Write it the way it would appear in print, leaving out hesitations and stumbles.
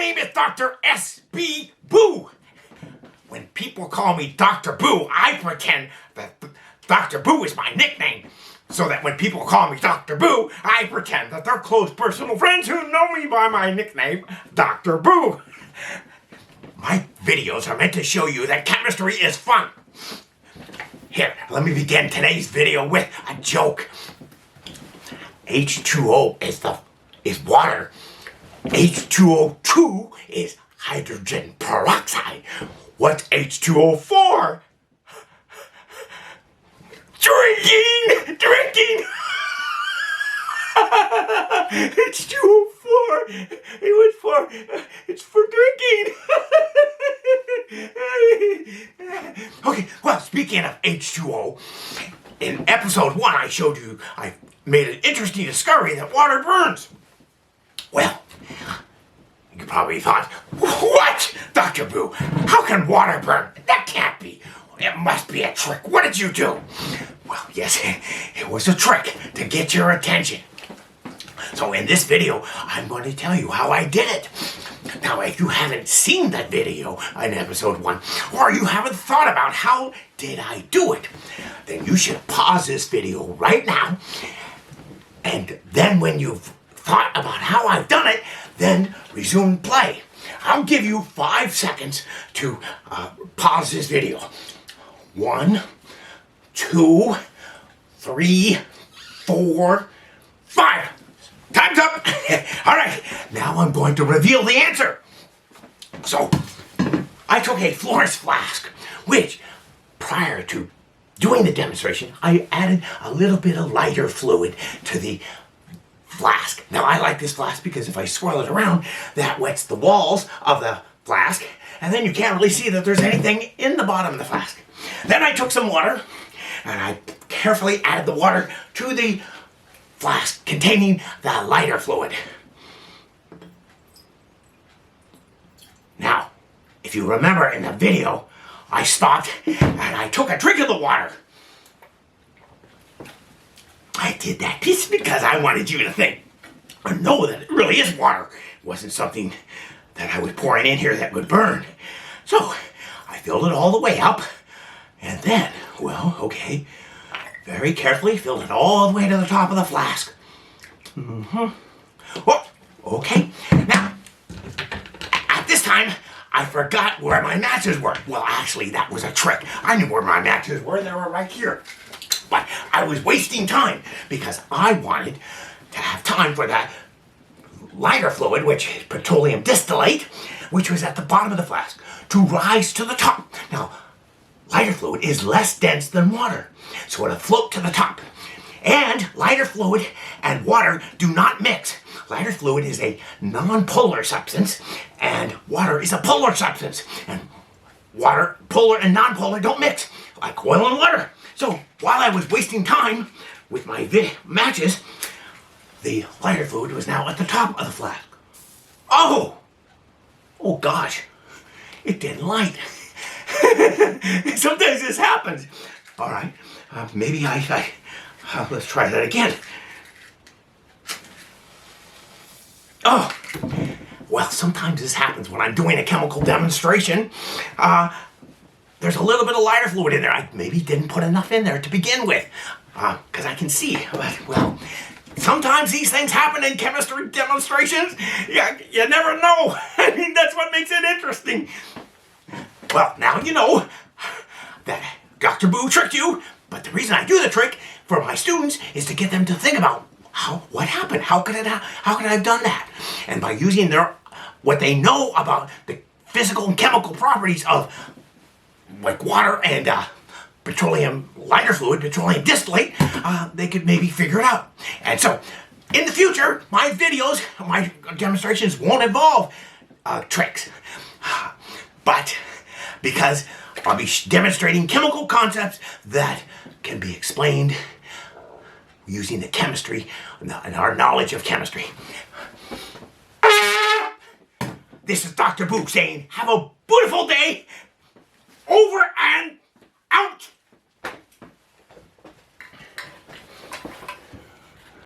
name is Dr. S.B. Boo. When people call me Dr. Boo, I pretend that Dr. Boo is my nickname. So that when people call me Dr. Boo, I pretend that they're close personal friends who know me by my nickname, Dr. Boo. My videos are meant to show you that chemistry is fun. Here, let me begin today's video with a joke. H2O is water. H2O2 is hydrogen peroxide. What's H2O for? Drinking! H2O4. It's for drinking. Okay, well, speaking of H2O, in episode 1 I made an interesting discovery that water burns. Well, you probably thought, what? Dr. Boo, how can water burn? That can't be. It must be a trick. What did you do? Well, yes, it was a trick to get your attention. So in this video, I'm going to tell you how I did it. Now, if you haven't seen that video in episode 1, or you haven't thought about how did I do it, then you should pause this video right now. And then when you've thought about how I've done it, then resume play. I'll give you 5 seconds to pause this video. 1, 2, 3, 4, 5. Time's up. All right, now I'm going to reveal the answer. So, I took a Florence flask, which prior to doing the demonstration, I added a little bit of lighter fluid to the flask. Now, I like this flask because if I swirl it around, that wets the walls of the flask, and then you can't really see that there's anything in the bottom of the flask. Then I took some water, and I carefully added the water to the flask containing the lighter fluid. Now, if you remember in the video, I stopped and I took a drink of the water. I did that just because I wanted you to think or know that it really is water. It wasn't something that I was pouring in here that would burn. So, I filled it all the way up, and then, well, okay, very carefully filled it all the way to the top of the flask. Well, okay. Now, at this time, I forgot where my matches were. Well, actually, that was a trick. I knew where my matches were. They were right here. But I was wasting time because I wanted to have time for that lighter fluid, which is petroleum distillate, which was at the bottom of the flask, to rise to the top. Now, lighter fluid is less dense than water, so it'll float to the top. And lighter fluid and water do not mix. Lighter fluid is a non-polar substance, and water is a polar substance. And water, polar and non-polar, don't mix, like oil and water. So while I was wasting time with my matches, the lighter fluid was now at the top of the flask. Oh gosh, it didn't light. Sometimes this happens. All right, maybe let's try that again. Oh, well, sometimes this happens when I'm doing a chemical demonstration. There's a little bit of lighter fluid in there. I maybe didn't put enough in there to begin with, because I can see. But, well, sometimes these things happen in chemistry demonstrations. You never know. I mean, that's what makes it interesting. Well, now you know that Dr. Boo tricked you, but the reason I do the trick for my students is to get them to think about what happened? How could I have done that? And by using what they know about the physical and chemical properties of like water and petroleum lighter fluid, petroleum distillate, they could maybe figure it out. And so, in the future, my videos, my demonstrations won't involve tricks. But because I'll be demonstrating chemical concepts that can be explained using the chemistry and our knowledge of chemistry. This is Dr. Boo saying, have a beautiful day. Over and out.